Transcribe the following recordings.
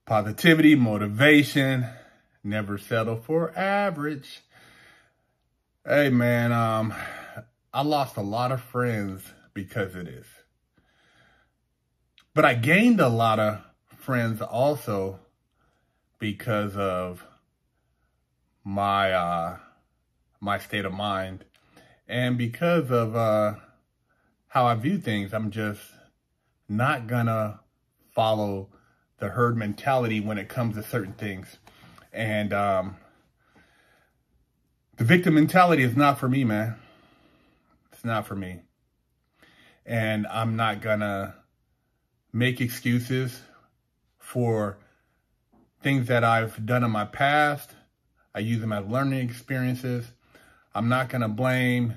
positivity, motivation, never settle for average. Hey man, I lost a lot of friends because of this. But I gained a lot of friends also because of my my state of mind and because of how I view things. I'm just not gonna follow the herd mentality when it comes to certain things. And the victim mentality is not for me, man. It's not for me. And I'm not gonna make excuses for things that I've done in my past. I use them as learning experiences. I'm not gonna blame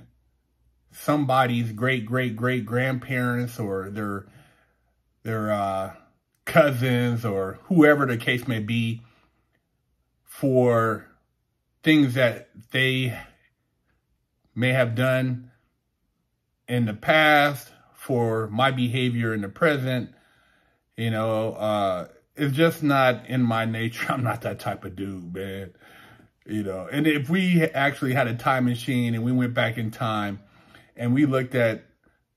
somebody's great-great-great-grandparents or their cousins or whoever the case may be for things that they may have done in the past, for my behavior in the present. You know, it's just not in my nature. I'm not that type of dude, man. You know, and if we actually had a time machine and we went back in time and we looked at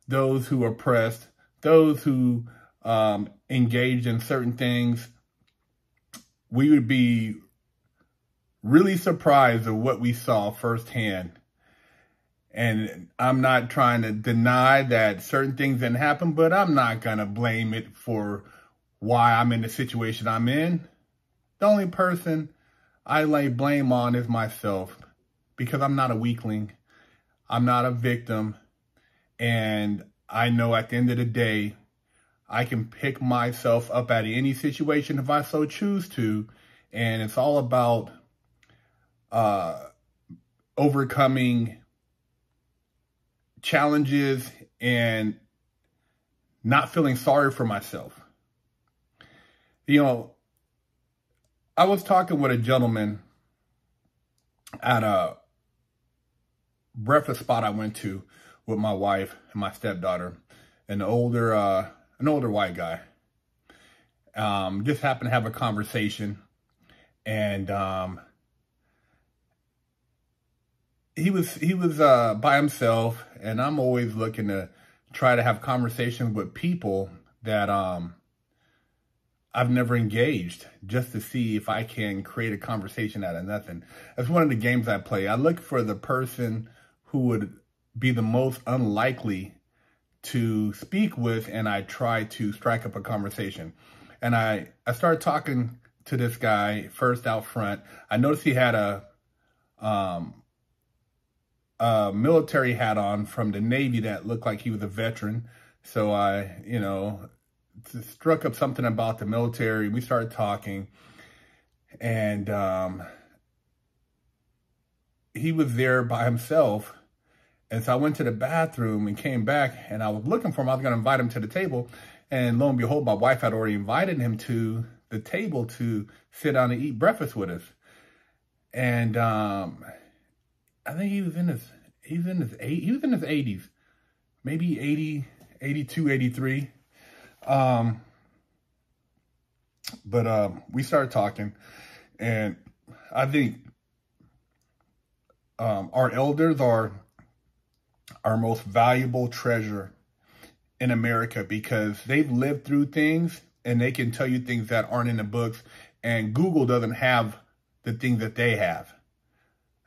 those who oppressed, those who engaged in certain things, we would be really surprised at what we saw firsthand. And I'm not trying to deny that certain things didn't happen, but I'm not going to blame it for why I'm in the situation I'm in. The only person I lay blame on is myself, because I'm not a weakling. I'm not a victim. And I know at the end of the day, I can pick myself up out of any situation if I so choose to. And it's all about overcoming challenges and not feeling sorry for myself. You know, I was talking with a gentleman at a breakfast spot I went to with my wife and my stepdaughter, an older white guy. Just happened to have a conversation, and he was by himself, and I'm always looking to try to have conversations with people that I've never engaged, just to see if I can create a conversation out of nothing. That's one of the games I play. I look for the person who would be the most unlikely to speak with, and I try to strike up a conversation. And I started talking to this guy first out front. I noticed he had a military hat on from the Navy that looked like he was a veteran. So I, you know, struck up something about the military. We started talking, and he was there by himself. And so I went to the bathroom and came back, and I was looking for him. I was going to invite him to the table. And lo and behold, my wife had already invited him to the table to sit down and eat breakfast with us. And I think he was in his 80s, maybe 80, 82, 83. But we started talking, and I think our elders are our most valuable treasure in America, because they've lived through things and they can tell you things that aren't in the books, and Google doesn't have the things that they have.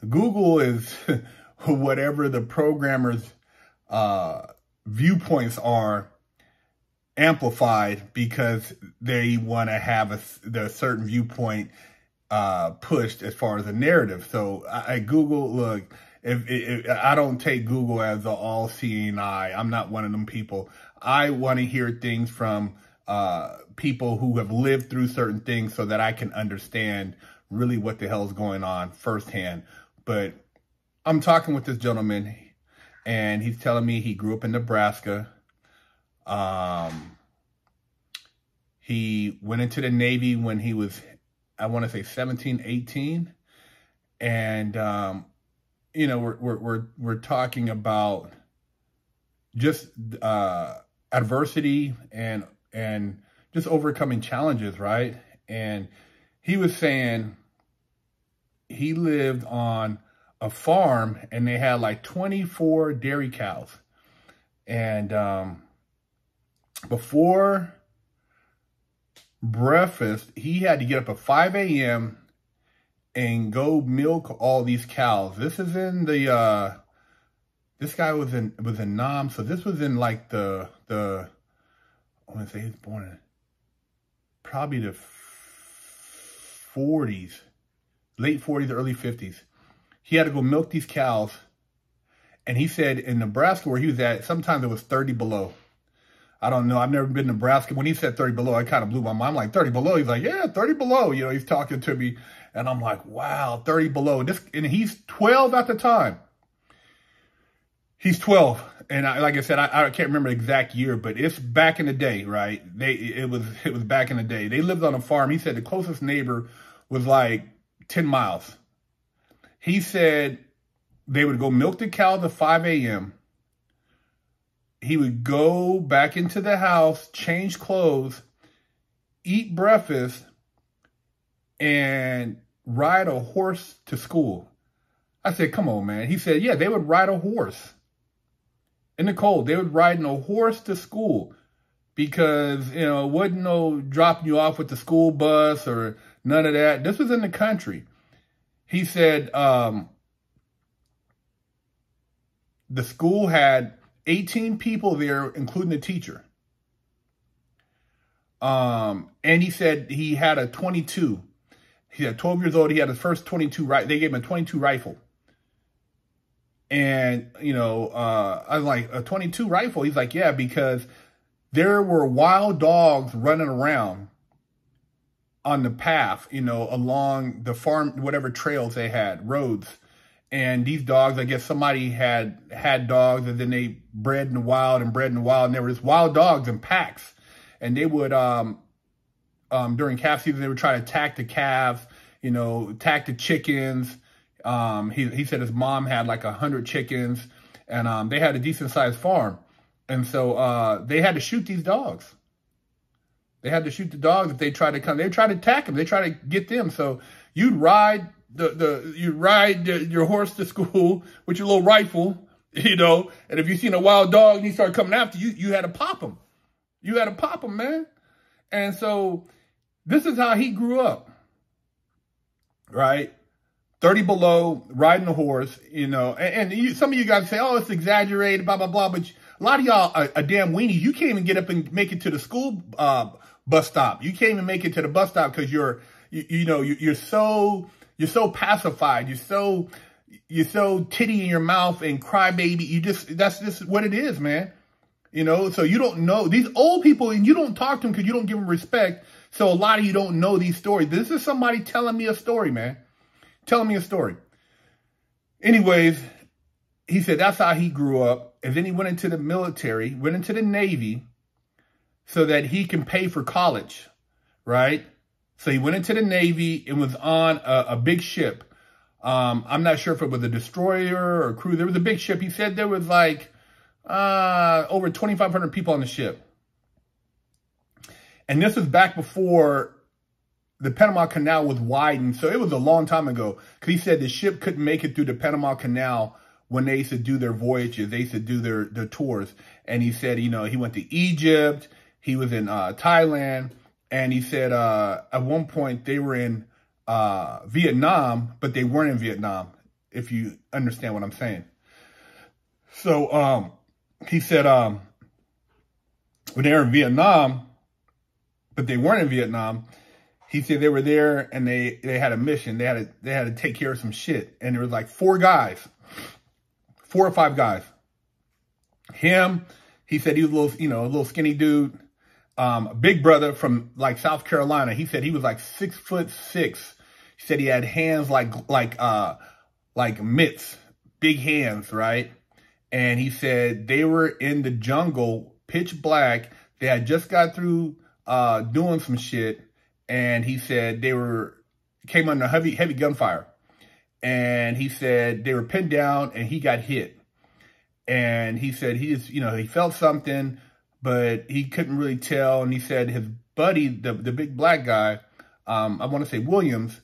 Google is whatever the programmer's viewpoints are amplified, because they want to have a certain viewpoint pushed as far as a narrative. So Google, look, if I don't take Google as an all-seeing eye. I'm not one of them people. I want to hear things from people who have lived through certain things so that I can understand really what the hell is going on firsthand. But I'm talking with this gentleman, and he's telling me he grew up in Nebraska. He went into the Navy when he was, I want to say 17, 18. And, you know, we're talking about just adversity and just overcoming challenges, right? And he was saying he lived on a farm and they had like 24 dairy cows. And before breakfast, he had to get up at 5 a.m. and go milk all these cows. This is in the, this guy was in Nam, so this was in like the I want to say he was born in probably the 40s, late 40s, early 50s. He had to go milk these cows. And he said in Nebraska where he was at, sometimes it was 30 below. I don't know. I've never been to Nebraska. When he said 30 below, I kind of blew my mind. I'm like, 30 below? He's like, yeah, 30 below. You know, he's talking to me. And I'm like, wow, 30 below. And he's 12 at the time. He's 12. And like I said, I can't remember the exact year, but it's back in the day, right? It was back in the day. They lived on a farm. He said the closest neighbor was like 10 miles. He said they would go milk the cows at 5 a.m. He would go back into the house, change clothes, eat breakfast, and ride a horse to school. I said, come on, man. He said, yeah, they would ride a horse. In the cold, they would ride a horse to school because, you know, it wasn't no dropping you off with the school bus or none of that. This was in the country. He said the school had 18 people there, including the teacher. And he said he had a 22. He had 12 years old. He had his first 22 They gave him a 22 rifle. And, you know, I was like, a 22 rifle? He's like, yeah, because there were wild dogs running around on the path, you know, along the farm, whatever trails they had, roads. And these dogs, I guess somebody had dogs and then they bred in the wild. And there were just wild dogs in packs. And they would, during calf season, they would try to attack the calves, you know, attack the chickens. He said his mom had like 100 chickens and they had a decent sized farm. And so they had to shoot these dogs. They had to shoot the dogs if they tried to come. They tried to attack them. They tried to get them. So you'd ride your horse to school with your little rifle, you know, and if you seen a wild dog and he started coming after you, you had to pop him. You had to pop him, man. And so this is how he grew up, right? 30 below, riding a horse, you know, and some of you guys say, oh, it's exaggerated, blah, blah, blah. But a lot of y'all are damn weenies. You can't even get up and make it to the school bus stop. You can't even make it to the bus stop because you're so pacified. You're so titty in your mouth and crybaby. That's just what it is, man. You know, so you don't know these old people and you don't talk to them because you don't give them respect. So a lot of you don't know these stories. This is somebody telling me a story, man. Telling me a story. Anyways, he said that's how he grew up. And then he went into the military, went into the Navy so that he can pay for college, right? So he went into the Navy and was on a big ship. I'm not sure if it was a destroyer or a cruiser. There was a big ship. He said there was like over 2,500 people on the ship. And this was back before the Panama Canal was widened. So it was a long time ago. Because he said the ship couldn't make it through the Panama Canal when they used to do their voyages. They used to do their tours. And he said, you know, he went to Egypt. He was in Thailand. And he said at one point they were in Vietnam, but they weren't in Vietnam, if you understand what I'm saying. So he said when they were in Vietnam, but they weren't in Vietnam, he said they were there and they had a mission. They had to take care of some shit. And there was like 4 or 5 guys. Him, he said he was a little skinny dude. Big brother from like South Carolina. He said he was like 6'6". He said he had hands like mitts, big hands, right? And he said they were in the jungle, pitch black. They had just got through doing some shit. And he said they came under heavy gunfire. And he said they were pinned down and he got hit. And he said he felt something, but he couldn't really tell. And he said his buddy, the big black guy, I want to say Williams,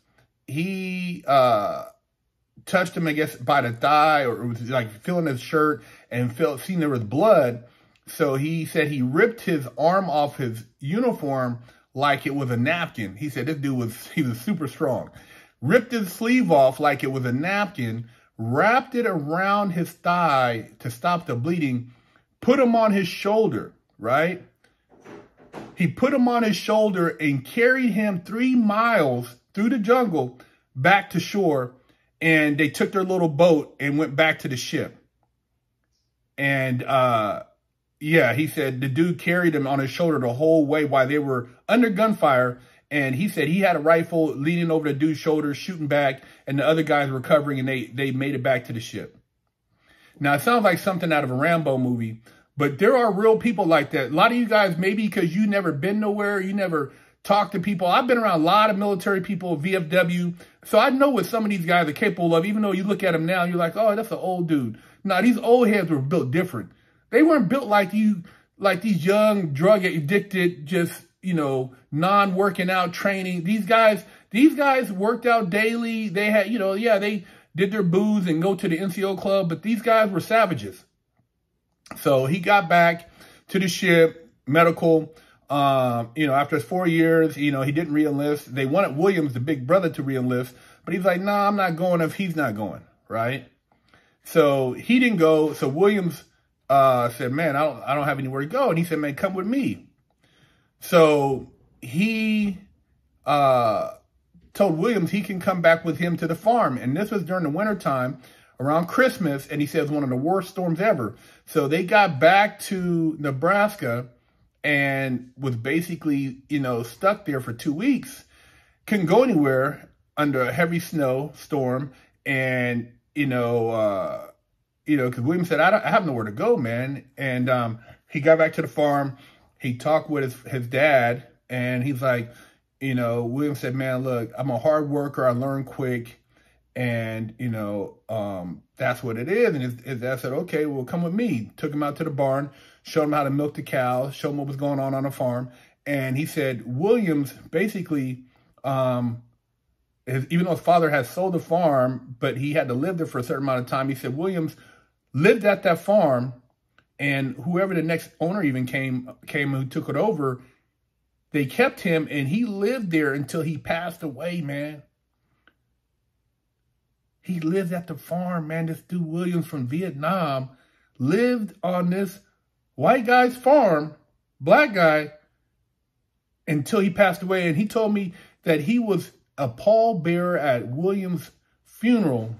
he touched him, I guess, by the thigh, or was like feeling his shirt and seen there was blood. So he said he ripped his arm off his uniform like it was a napkin. He said this dude was super strong. Ripped his sleeve off like it was a napkin, wrapped it around his thigh to stop the bleeding, put him on his shoulder, right? He put him on his shoulder and carried him 3 miles through the jungle back to shore, and they took their little boat and went back to the ship. And yeah, he said the dude carried him on his shoulder the whole way while they were under gunfire. And he said he had a rifle leaning over the dude's shoulder, shooting back, and the other guys were covering, and they made it back to the ship. Now, it sounds like something out of a Rambo movie, but there are real people like that. A lot of you guys, maybe because you never been nowhere, you never talked to people. I've been around a lot of military people, VFW, so I know what some of these guys are capable of, even though you look at them now, you're like, oh, that's an old dude. Nah, these old heads were built different. They weren't built like you, like these young, drug-addicted, just, you know, non-working out training. These guys worked out daily. They had, you know, yeah, they did their booze and go to the NCO club, but these guys were savages. So he got back to the ship, medical, you know, after 4 years, you know, he didn't re-enlist. They wanted Williams, the big brother, to re-enlist, but he's like, nah, I'm not going if he's not going, right? So he didn't go. So Williams said, man, I don't have anywhere to go. And he said, man, come with me. So he told Williams he can come back with him to the farm. And this was during the wintertime, around Christmas. And he says one of the worst storms ever. So they got back to Nebraska and was basically, you know, stuck there for 2 weeks. Couldn't go anywhere under a heavy snowstorm. And, because Williams said, I have nowhere to go, man. And he got back to the farm. He talked with his dad, and he's like, William said, man, look, I'm a hard worker. I learn quick. And, that's what it is. And his dad said, okay, well, come with me. Took him out to the barn, showed him how to milk the cows, showed him what was going on the farm. And he said, Williams basically, even though his father had sold the farm, but he had to live there for a certain amount of time, he said Williams lived at that farm. And whoever the next owner even came who took it over, they kept him, and he lived there until he passed away, man. He lived at the farm, man. This dude Williams from Vietnam lived on this white guy's farm, black guy, until he passed away. And he told me that he was a pallbearer at Williams' funeral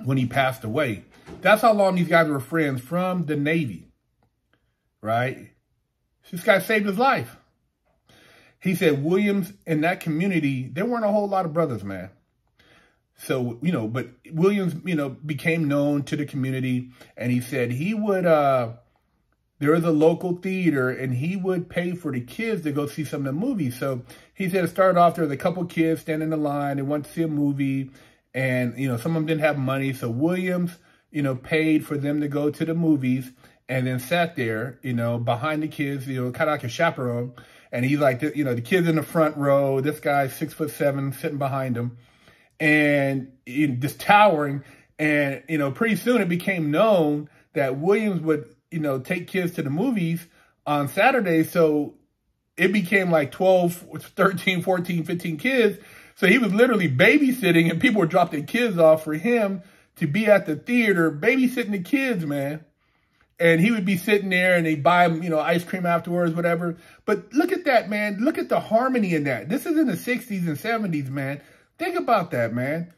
when he passed away. That's how long these guys were friends from the Navy, right? This guy saved his life. He said Williams in that community, there weren't a whole lot of brothers, man. So, but Williams, became known to the community, and he said he would, there is a local theater, and he would pay for the kids to go see some of the movies. So he said it started off, there was a couple kids standing in the line, they wanted to see a movie, and, some of them didn't have money. So Williams, paid for them to go to the movies, and then sat there, behind the kids, kind of like a chaperone. And he's like, the kids in the front row, this guy's 6'7", sitting behind him, and just towering. And, pretty soon it became known that Williams would, take kids to the movies on Saturdays. So it became like 12, 13, 14, 15 kids. So he was literally babysitting, and people would drop their kids off for him to be at the theater babysitting the kids, man. And he would be sitting there, and they'd buy him, ice cream afterwards, whatever. But look at that, man. Look at the harmony in that. This is in the 60s and 70s, man. Think about that, man.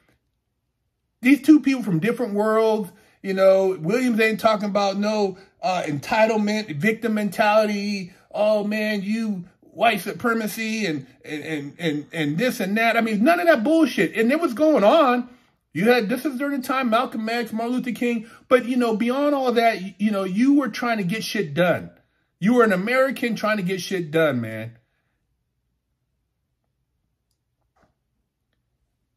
These two people from different worlds, Williams ain't talking about no entitlement, victim mentality. Oh, man, you white supremacy and this and that. I mean, none of that bullshit. And it was going on. This is during the time Malcolm X, Martin Luther King. But, beyond all that, you were trying to get shit done. You were an American trying to get shit done, man.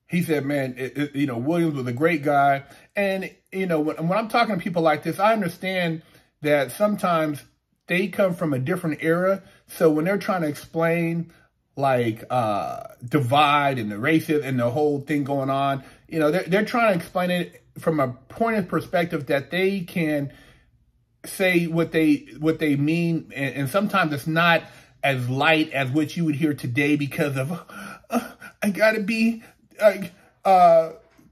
He said, man, Williams was a great guy. And, when I'm talking to people like this, I understand that sometimes they come from a different era. So when they're trying to explain like divide and the racism and the whole thing going on. You know, they're trying to explain it from a point of perspective that they can say what they mean, and sometimes it's not as light as what you would hear today because of I gotta be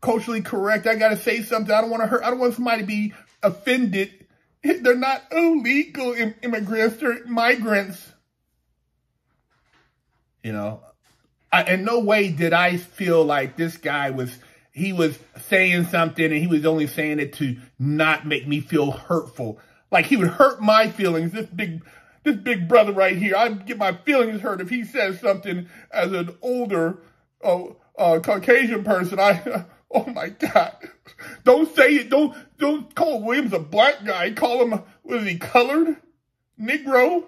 culturally correct. I gotta say something. I don't want to hurt. I don't want somebody to be offended. They're not illegal immigrants. They're migrants. You know, in no way did I feel like this guy was saying something and he was only saying it to not make me feel hurtful. Like he would hurt my feelings. This big brother right here, I'd get my feelings hurt if he says something as an older Caucasian person. Oh my God. Don't say it. Don't call Williams a black guy. Call him, was he colored? Negro?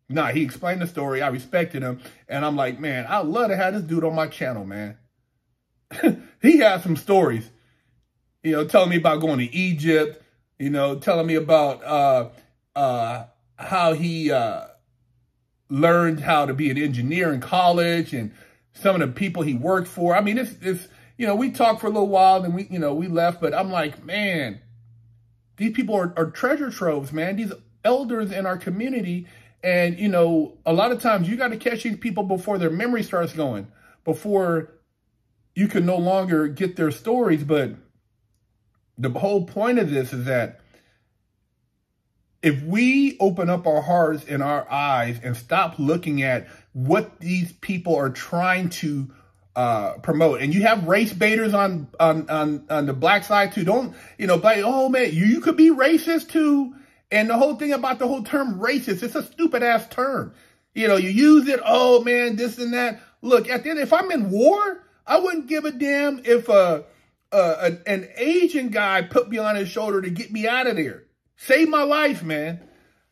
Nah, he explained the story. I respected him. And I'm like, man, I'd love to have this dude on my channel, man. He has some stories. You know, telling me about going to Egypt. You know, telling me about how he learned how to be an engineer in college and some of the people he worked for. I mean, it's you know, we talked for a little while and we left, but I'm like, man, these people are treasure troves, man. These elders in our community. And, you know, a lot of times you got to catch these people before their memory starts going, before you can no longer get their stories. But the whole point of this is that if we open up our hearts and our eyes and stop looking at what these people are trying to promote, and you have race baiters on the black side too. Don't, you know, like, oh man, you could be racist too. And the whole thing about the whole term racist, it's a stupid ass term. You know, you use it, oh man, this and that. Look, at the end, if I'm in war, I wouldn't give a damn if an Asian guy put me on his shoulder to get me out of there. Save my life, man.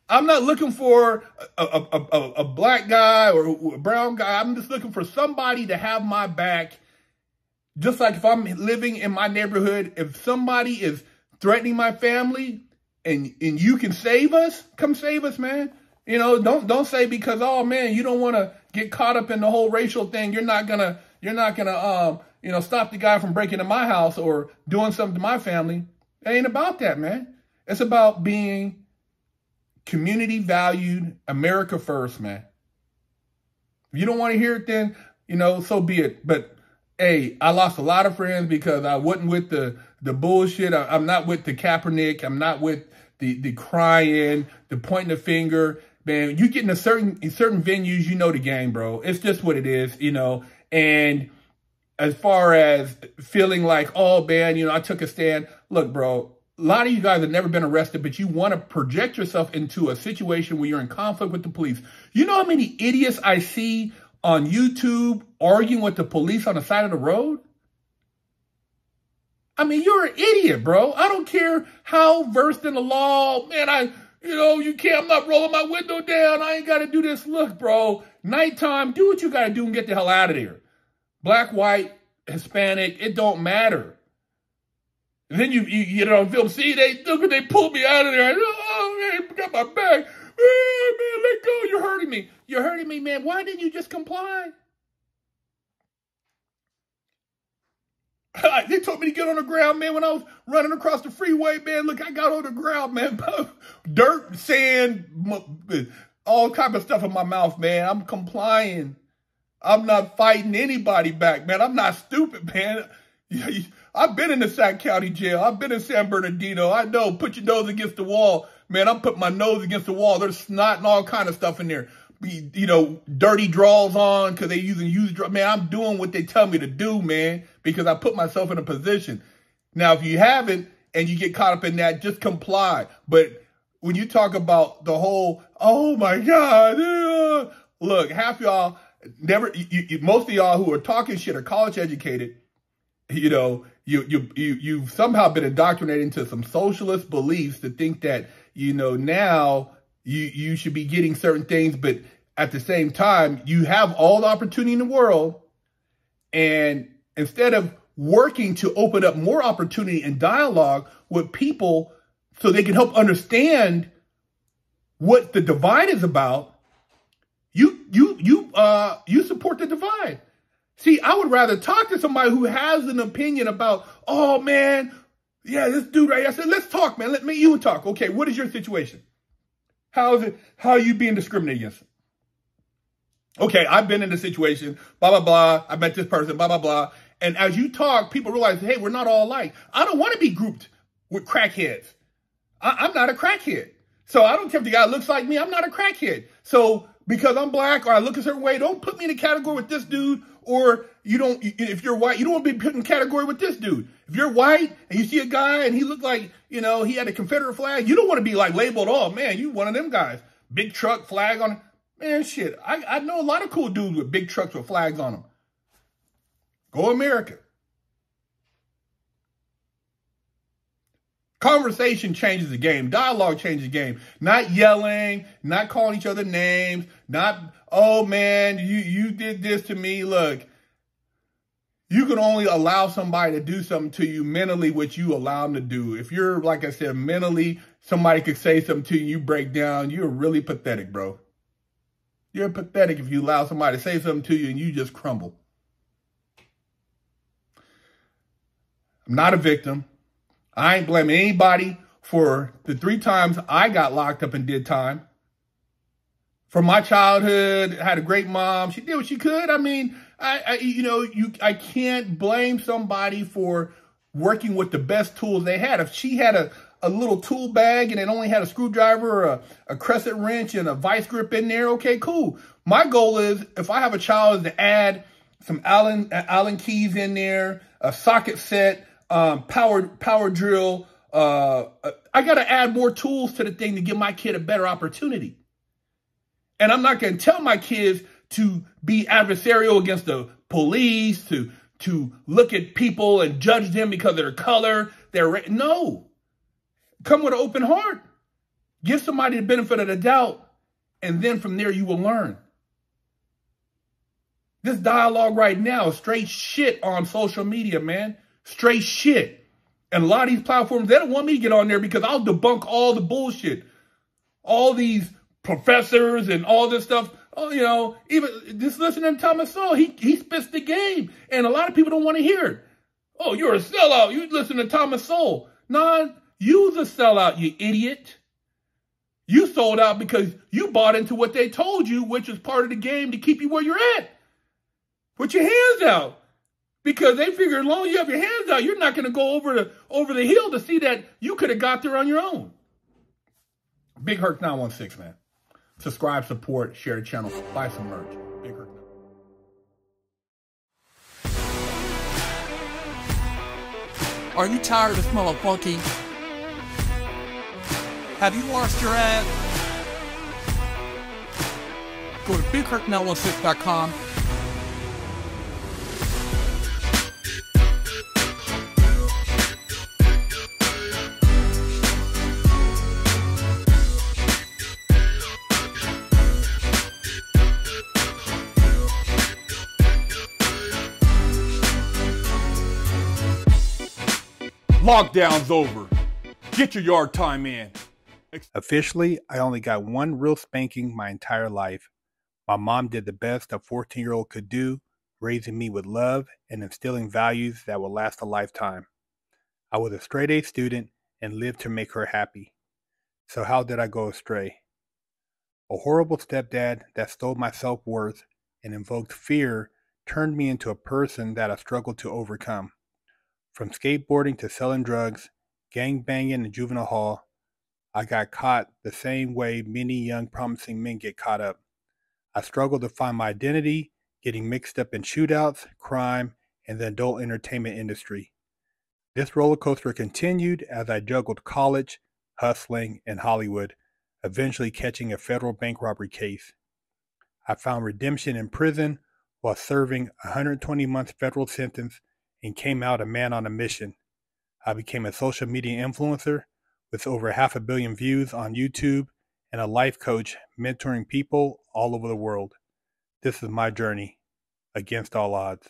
I'm not looking for a black guy or a brown guy. I'm just looking for somebody to have my back. Just like if I'm living in my neighborhood, if somebody is threatening my family and you can save us, come save us, man. You know, don't say because, oh man, you don't want to get caught up in the whole racial thing. You're not gonna you know, stop the guy from breaking into my house or doing something to my family. It ain't about that, man. It's about being community valued, America first, man. If you don't want to hear it, then, you know, so be it. But hey, I lost a lot of friends because I wasn't with the bullshit. I'm not with the Kaepernick. I'm not with the crying, the pointing the finger. Man, you get in certain venues, you know the game, bro. It's just what it is, you know. And as far as feeling like, oh man, you know, I took a stand. Look, bro, a lot of you guys have never been arrested, but you want to project yourself into a situation where you're in conflict with the police. You know how many idiots I see on YouTube arguing with the police on the side of the road? I mean, you're an idiot, bro. I don't care how versed in the law. Man, I'm not rolling my window down. I ain't got to do this. Look, bro, nighttime, do what you got to do and get the hell out of there. Black, white, Hispanic, it don't matter. And then you get it on film. See, they pulled me out of there. Oh, man, got my back. Man, let go. You're hurting me. You're hurting me, man. Why didn't you just comply? They told me to get on the ground, man, when I was running across the freeway, man. Look, I got on the ground, man. Dirt, sand, all kind of stuff in my mouth, man. I'm complying. I'm not fighting anybody back, man. I'm not stupid, man. I've been in the Sac County Jail. I've been in San Bernardino. I know. Put your nose against the wall. Man, I'm putting my nose against the wall. There's snot and all kind of stuff in there. You know, dirty draws on because they using used drugs. Man, I'm doing what they tell me to do, man, because I put myself in a position. Now, if you haven't and you get caught up in that, just comply. But when you talk about the whole, oh my God, look, half y'all never, most of y'all who are talking shit are college educated. You know, you've somehow been indoctrinated into some socialist beliefs to think that, you know, now you should be getting certain things, but at the same time, you have all the opportunity in the world. And instead of working to open up more opportunity and dialogue with people so they can help understand what the divide is about, You support the divide. See, I would rather talk to somebody who has an opinion about, oh man, yeah, this dude right here. I said, let's talk, man. Let me you talk. Okay, what is your situation? How is it? How are you being discriminated against? Okay, I've been in this situation, blah, blah, blah. I met this person, blah, blah, blah. And as you talk, people realize, hey, we're not all alike. I don't want to be grouped with crackheads. I'm not a crackhead. So I don't care if the guy looks like me. I'm not a crackhead. So because I'm black or I look a certain way, don't put me in a category with this dude. Or you don't, if you're white, you don't want to be put in a category with this dude. If you're white and you see a guy and he looked like, you know, he had a Confederate flag, you don't want to be like labeled, oh man, you one of them guys. Big truck, flag on it. Man, shit. I know a lot of cool dudes with big trucks with flags on them. Go America. Conversation changes the game. Dialogue changes the game. Not yelling, not calling each other names, not, oh man, you did this to me. Look, you can only allow somebody to do something to you mentally what you allow them to do. If you're, like I said, mentally, somebody could say something to you, you break down, you're really pathetic, bro. You're pathetic if you allow somebody to say something to you and you just crumble. I'm not a victim. I ain't blaming anybody for the 3 times I got locked up and did time. From my childhood, I had a great mom. She did what she could. I mean, I can't blame somebody for working with the best tools they had. If she had a little tool bag and it only had a screwdriver, or a crescent wrench and a vice grip in there, okay, cool. My goal is, if I have a child, is to add some Allen keys in there, a socket set, power drill. I got to add more tools to the thing to give my kid a better opportunity. And I'm not going to tell my kids to be adversarial against the police, to look at people and judge them because of their color, no. Come with an open heart. Give somebody the benefit of the doubt, and then from there you will learn. This dialogue right now is straight shit on social media, man. Straight shit. And a lot of these platforms, they don't want me to get on there because I'll debunk all the bullshit. All these professors and all this stuff. Oh, you know, even just listening to Thomas Sowell, he spits the game. And a lot of people don't want to hear it. Oh, you're a sellout. You listen to Thomas Sowell. Nah, you's a sellout, you idiot. You sold out because you bought into what they told you, which is part of the game to keep you where you're at. Put your hands out. Because they figure as long as you have your hands out, you're not going to go over the hill to see that you could have got there on your own. BigHerc916, man. Subscribe, support, share the channel, buy some merch. BigHerc. Are you tired of smelling funky? Have you lost your ad? Go to BigHerc916.com. Lockdown's over. Get your yard time in. Officially, I only got one real spanking my entire life. My mom did the best a 14-year-old could do, raising me with love and instilling values that will last a lifetime. I was a straight-A student and lived to make her happy. So how did I go astray? A horrible stepdad that stole my self-worth and invoked fear turned me into a person that I struggled to overcome. From skateboarding to selling drugs, gang banging in juvenile hall, I got caught the same way many young promising men get caught up. I struggled to find my identity, getting mixed up in shootouts, crime, and the adult entertainment industry. This roller coaster continued as I juggled college, hustling, and Hollywood, eventually catching a federal bank robbery case. I found redemption in prison while serving a 120-month federal sentence and came out a man on a mission. I became a social media influencer with over 500 million views on YouTube and a life coach mentoring people all over the world. This is my journey against all odds.